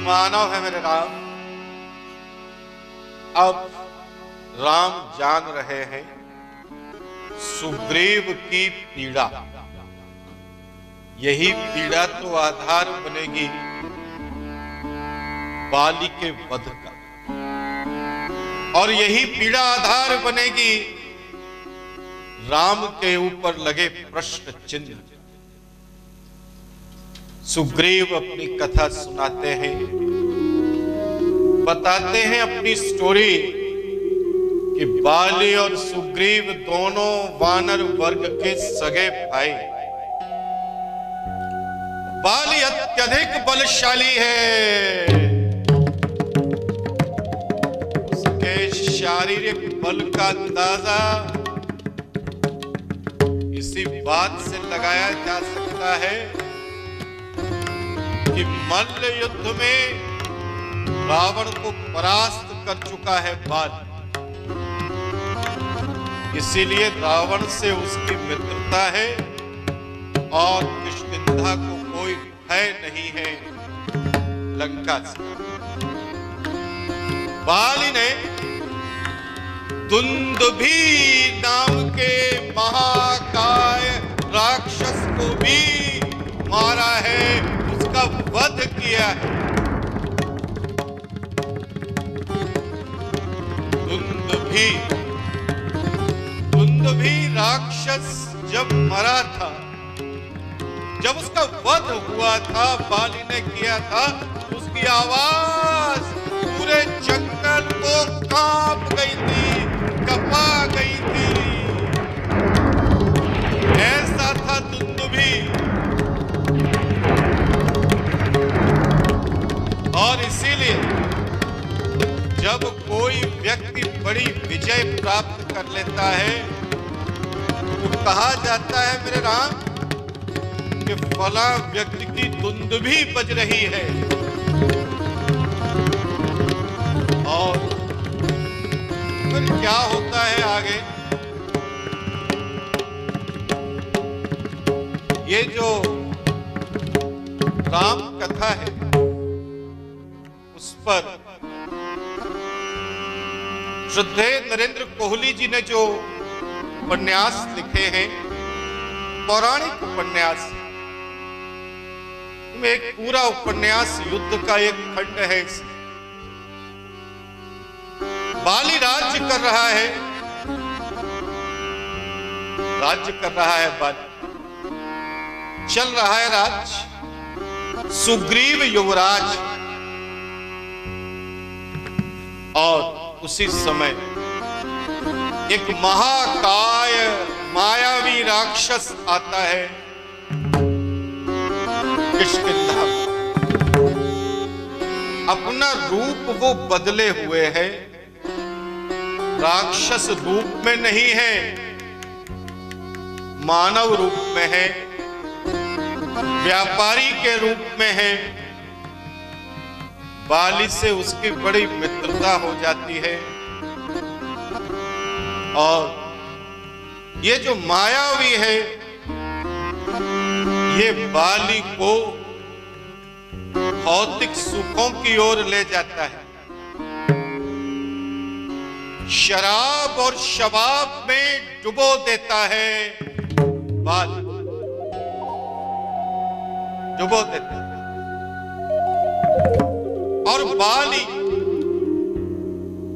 मानव है मेरे राम। अब राम जान रहे हैं सुग्रीव की पीड़ा। यही पीड़ा तो आधार बनेगी बाली के वध का, और यही पीड़ा आधार बनेगी राम के ऊपर लगे प्रश्न चिन्ह। सुग्रीव अपनी कथा सुनाते हैं, बताते हैं अपनी स्टोरी कि बाली और सुग्रीव दोनों वानर वर्ग के सगे भाई। बाली अत्यधिक बलशाली है, उसके शारीरिक बल का अंदाजा इसी बात से लगाया जा सकता है कि मल्ल युद्ध में रावण को परास्त कर चुका है बाली। इसीलिए रावण से उसकी मित्रता है और किष्किंधा को कोई भय नहीं है लंका से। बाली ने दुंदुभी नाम के महाकाय राक्षस को भी मारा है, उसका वध किया है। दुंदुभी राक्षस जब मरा था, जब उसका वध हुआ था, बाली ने किया था, उसकी आवाज पूरे जंगल को कांप गई थी, कपा गई थी। ऐसा था दुंदुभी। और इसीलिए जब कोई व्यक्ति बड़ी विजय प्राप्त कर लेता है तो कहा जाता है मेरे राम कि फला व्यक्ति की दुंदुभी बज रही है। और फिर क्या होता है आगे, ये जो राम कथा है उस पर श्रद्धेय नरेंद्र कोहली जी ने जो उपन्यास लिखे हैं, पौराणिक उपन्यास, में एक पूरा उपन्यास युद्ध का एक खंड है। बाली राज्य कर रहा है, बाली चल रहा है राज्य, सुग्रीव युवराज। और उसी समय एक महाकाय मायावी राक्षस आता है किष्किंधा। अपना रूप वो बदले हुए है, राक्षस रूप में नहीं है, मानव रूप में है, व्यापारी के रूप में है। बाली से उसकी बड़ी मित्रता हो जाती है और ये जो मायावी है ये बाली को भौतिक सुखों की ओर ले जाता है। शराब और शबाब में डुबो देता है बाली, डुबो देता है। और बाली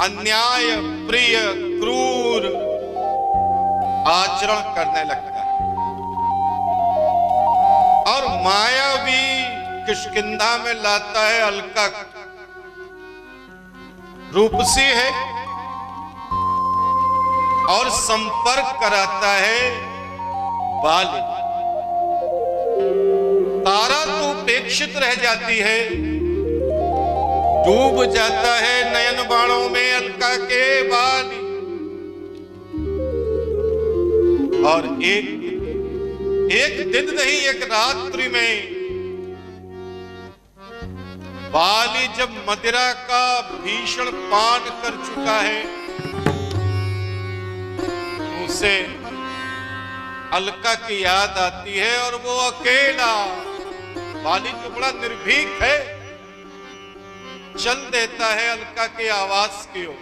अन्याय प्रिय क्रूर आचरण करने लगता है और मायावी किष्किंधा में लाता है अलका। रूपसी है और संपर्क कराता है बाली। तारा तो उपेक्षित रह जाती है, डूब जाता है नयन बाणों में अलका के बाली। और एक दिन नहीं, एक रात्रि में बाली जब मदिरा का भीषण पान कर चुका है, उसे अलका की याद आती है और वो अकेला, बाली तो बड़ा निर्भीक है, चल देता है अलका के आवास की ओर।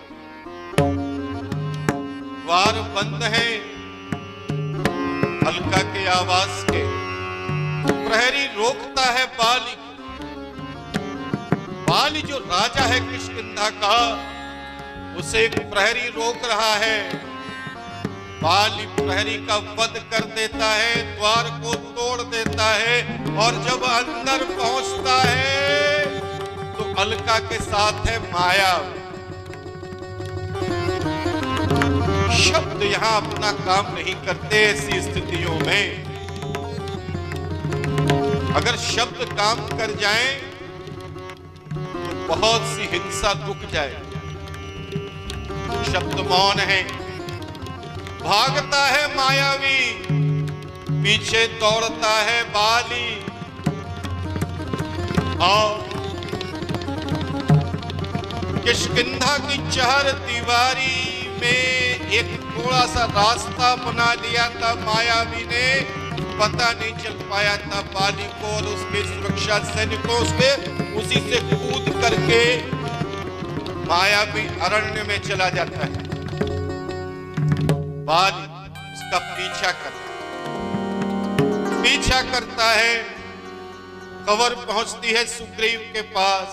द्वार बंद है अलका के आवास के। प्रहरी रोकता है बाली। बाली जो राजा है किष्किंधा का, उसे एक प्रहरी रोक रहा है। बाली प्रहरी का वध कर देता है, द्वार को तोड़ देता है और जब अंदर पहुंचता है तो अलका के साथ है माया। शब्द यहां अपना काम नहीं करते ऐसी स्थितियों में। अगर शब्द काम कर जाएं तो बहुत सी हिंसा रुक जाए। शब्द मौन है। भागता है मायावी, पीछे दौड़ता है बाली और किष्किंधा की चहर दीवारी में एक थोड़ा सा रास्ता बना लिया था मायावी ने। पता नहीं चल पाया था बाली को और उसके सुरक्षा सैनिकों से। उसी से कूद करके मायावी अरण्य में चला जाता है। बाली उसका पीछा करता है। खबर पहुंचती है सुग्रीव के पास।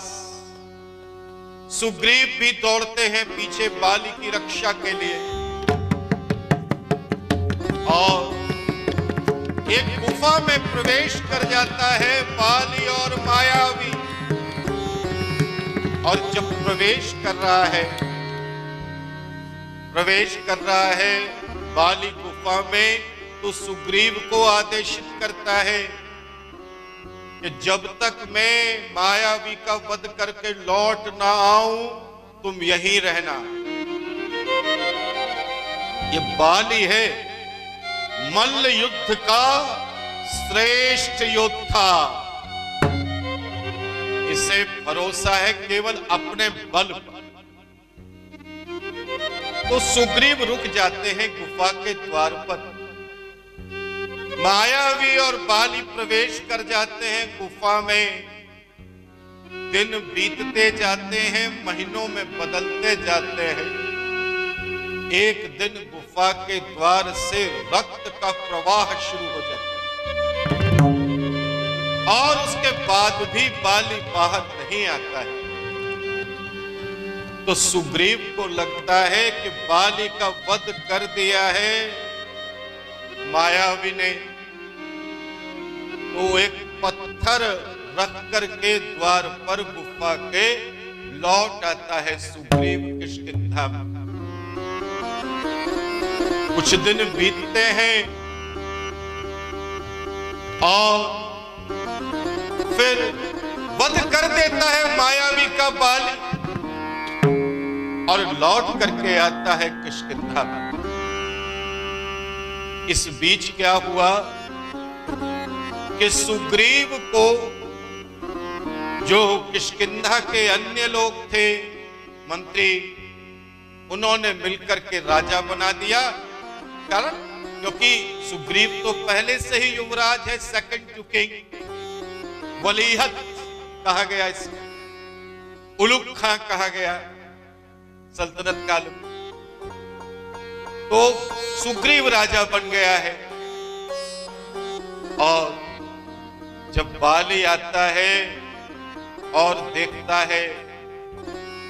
सुग्रीव भी दौड़ते हैं पीछे बाली की रक्षा के लिए और एक गुफा में प्रवेश कर जाता है बाली और मायावी। और जब प्रवेश कर रहा है बाली गुफा में, तो सुग्रीव को आदेशित करता है कि जब तक मैं मायावी का वध करके लौट ना आऊं तुम यहीं रहना। ये बाली है मल्ल युद्ध का श्रेष्ठ योद्धा। इसे भरोसा है केवल अपने बल पर। तो सुग्रीव रुक जाते हैं गुफा के द्वार पर। मायावी और बाली प्रवेश कर जाते हैं गुफा में। दिन बीतते जाते हैं, महीनों में बदलते जाते हैं। एक दिन गुफा के द्वार से रक्त का प्रवाह शुरू हो जाता है और उसके बाद भी बाली बाहर नहीं आता है। तो सुग्रीव को लगता है कि बाली का वध कर दिया है मायावी ने। तो एक पत्थर रख करके द्वार पर गुफा के लौट आता है सुग्रीव किष्किंधा। कुछ दिन बीतते हैं और फिर वध कर देता है मायावी का बाली और लौट करके आता है किष्किंधा। इस बीच क्या हुआ कि सुग्रीव को जो किष्किंधा के अन्य लोग थे, मंत्री, उन्होंने मिलकर के राजा बना दिया। कारण क्योंकि सुग्रीव तो पहले से ही युवराज है, सेकंड टू किंग। वलीहत कहा गया इसको, उलुग खां कहा गया सल्तनत काल में। तो सुग्रीव राजा बन गया है। और जब बाली आता है और देखता है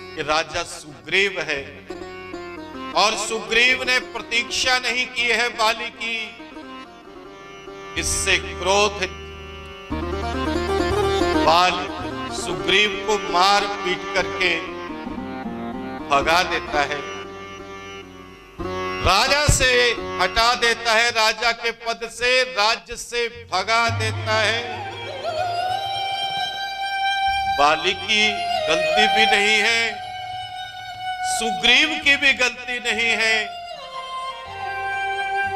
कि राजा सुग्रीव है और सुग्रीव ने प्रतीक्षा नहीं की है बाली की, इससे क्रोधित बाली सुग्रीव को मार पीट करके भगा देता है, राजा से हटा देता है, राजा के पद से, राज्य से भगा देता है। बाली की गलती भी नहीं है, सुग्रीव की भी गलती नहीं है।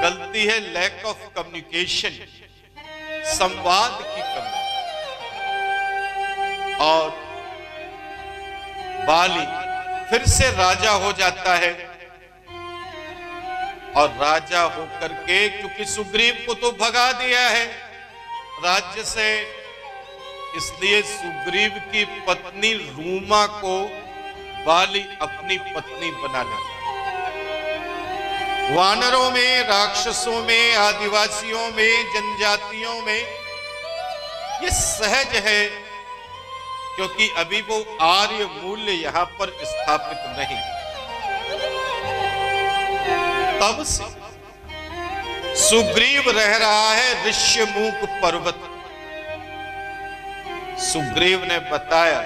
गलती है लैक ऑफ कम्युनिकेशन, संवाद की कमी। और बाली फिर से राजा हो जाता है और राजा होकर के, क्योंकि सुग्रीव को तो भगा दिया है राज्य से, इसलिए सुग्रीव की पत्नी रूमा को बाली अपनी पत्नी बना लेता। वानरों में, राक्षसों में, आदिवासियों में, जनजातियों में ये सहज है, क्योंकि अभी वो आर्य मूल्य यहां पर स्थापित नहीं। तब से सुग्रीव रह रहा है ऋष्यमूक पर्वत। सुग्रीव ने बताया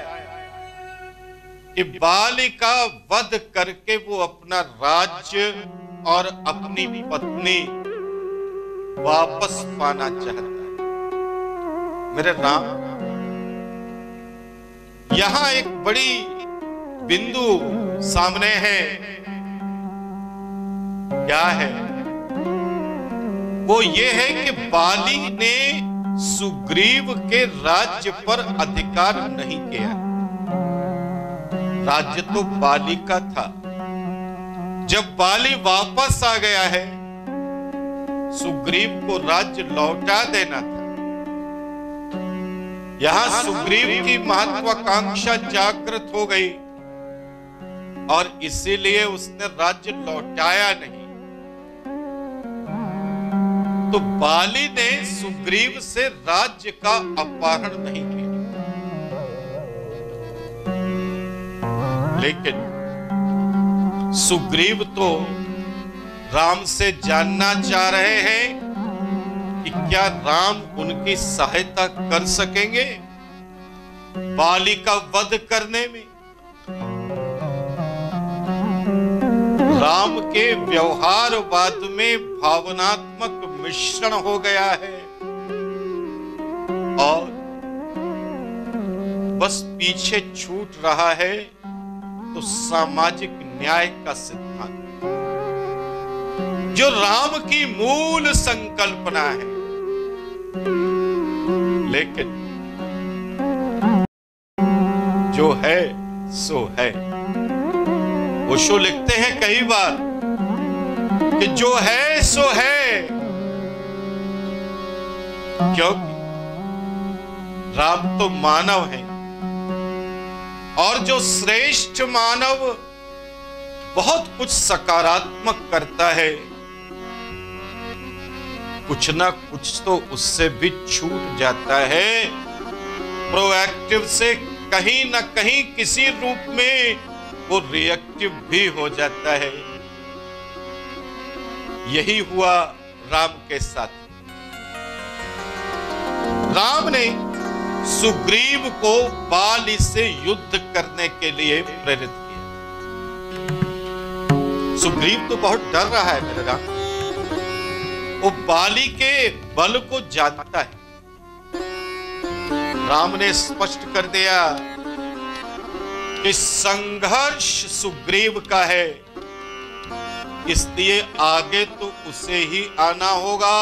कि बाली का वध करके वो अपना राज्य और अपनी पत्नी वापस पाना चाहता है। मेरे राम, यहां एक बड़ी बिंदु सामने है। क्या है वो? ये है कि बाली ने सुग्रीव के राज्य पर अधिकार नहीं किया। राज्य तो बाली का था। जब बाली वापस आ गया है, सुग्रीव को राज्य लौटा देना था। यहां सुग्रीव की महत्वाकांक्षा जागृत हो गई और इसीलिए उसने राज्य लौटाया नहीं। तो बाली ने सुग्रीव से राज्य का अपहरण नहीं किया, लेकिन सुग्रीव तो राम से जानना चाह रहे हैं कि क्या राम उनकी सहायता कर सकेंगे बाली का वध करने में। राम के व्यवहारवाद में भावनात्मक मिश्रण हो गया है और बस पीछे छूट रहा है तो सामाजिक न्याय का सिद्धांत, जो राम की मूल संकल्पना है। लेकिन जो है सो है। ओशो लिखते हैं कई बार कि जो है सो है, क्योंकि राम तो मानव है और जो श्रेष्ठ मानव बहुत कुछ सकारात्मक करता है, कुछ ना कुछ तो उससे भी छूट जाता है। प्रोएक्टिव से कहीं ना कहीं किसी रूप में वो रिएक्टिव भी हो जाता है। यही हुआ राम के साथ। राम ने सुग्रीव को बाली से युद्ध करने के लिए प्रेरित किया। सुग्रीव तो बहुत डर रहा है मेरे राम, वो बाली के बल को जानता है। राम ने स्पष्ट कर दिया कि संघर्ष सुग्रीव का है, इसलिए आगे तो उसे ही आना होगा।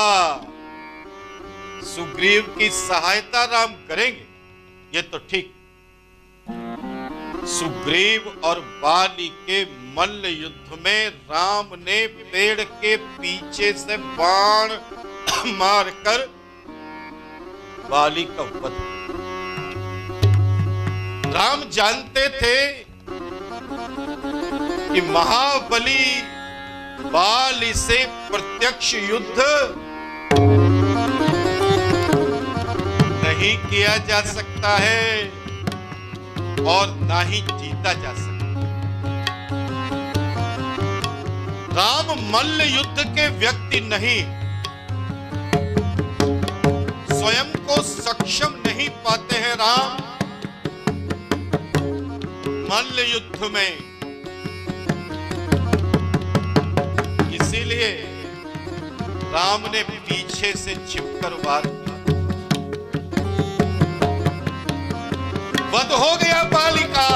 सुग्रीव की सहायता राम करेंगे, ये तो ठीक। सुग्रीव और बाली के मल्ल युद्ध में राम ने पेड़ के पीछे से बाण मारकर बाली का वध। राम जानते थे कि महाबली बाली से प्रत्यक्ष युद्ध नहीं किया जा सकता है और ना ही जीता जा सकता। राम मल्ल युद्ध के व्यक्ति नहीं, स्वयं को सक्षम नहीं पाते हैं राम मल्ल युद्ध में। इसीलिए राम ने पीछे से छिपकर वार किया। वध हो गया बाली का।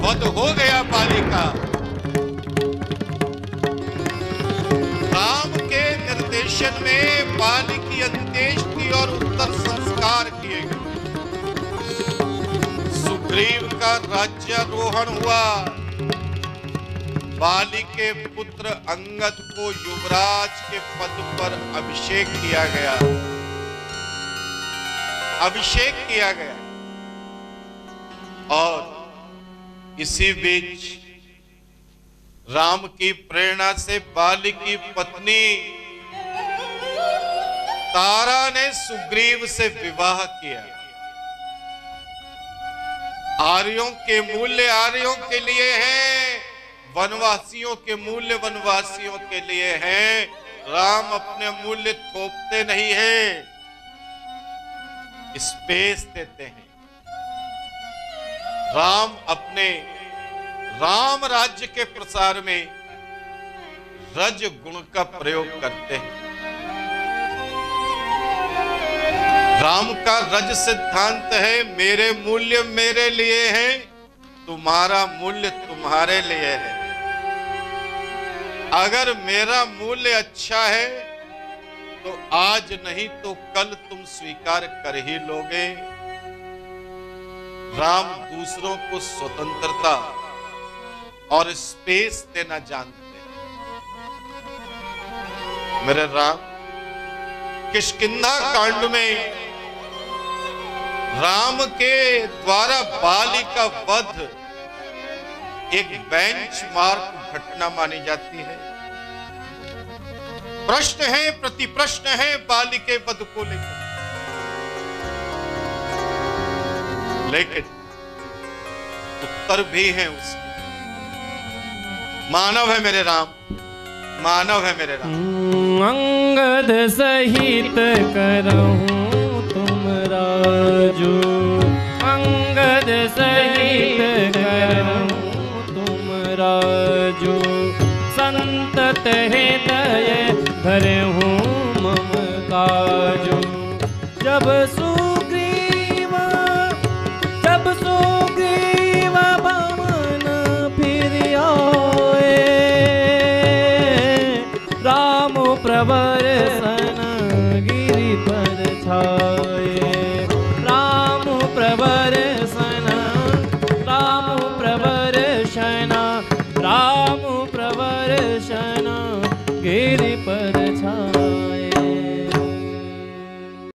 वध हो गया बाली का। राम के निर्देशन में बाली की अंत्येष्टि और उत्तर संस्कार किए गए। सुग्रीव का राज्यारोहण हुआ। बाली के पुत्र अंगद को युवराज के पद पर अभिषेक किया गया। अभिषेक किया गया और इसी बीच राम की प्रेरणा से बाली की पत्नी तारा ने सुग्रीव से विवाह किया। आर्यों के मूल्य आर्यों के लिए हैं, वनवासियों के मूल्य वनवासियों के लिए हैं। राम अपने मूल्य थोपते नहीं है, स्पेस देते हैं। राम अपने राम राज्य के प्रसार में रज गुण का प्रयोग करते हैं। राम का रज सिद्धांत है, मेरे मूल्य मेरे लिए हैं, तुम्हारा मूल्य तुम्हारे लिए है। अगर मेरा मूल्य अच्छा है तो आज नहीं तो कल तुम स्वीकार कर ही लोगे। राम दूसरों को स्वतंत्रता और स्पेस देना जानते हैं। मेरे राम किष्किंधा कांड में राम के द्वारा बाली का वध एक बेंचमार्क घटना मानी जाती है। प्रश्न है, प्रति प्रश्न है बाली के वध को लेकर, लेकिन उत्तर भी है उसके। मानव है मेरे राम, मानव है मेरे राम। अंगद सहित करहूं तुम राजू, अंगद सहित करहूं तुम राजू। संतत हृदय धरहूं मम काजू। जब सुग्रीव भवन फिर आए, राम प्रवर सन गिरि पर छाए।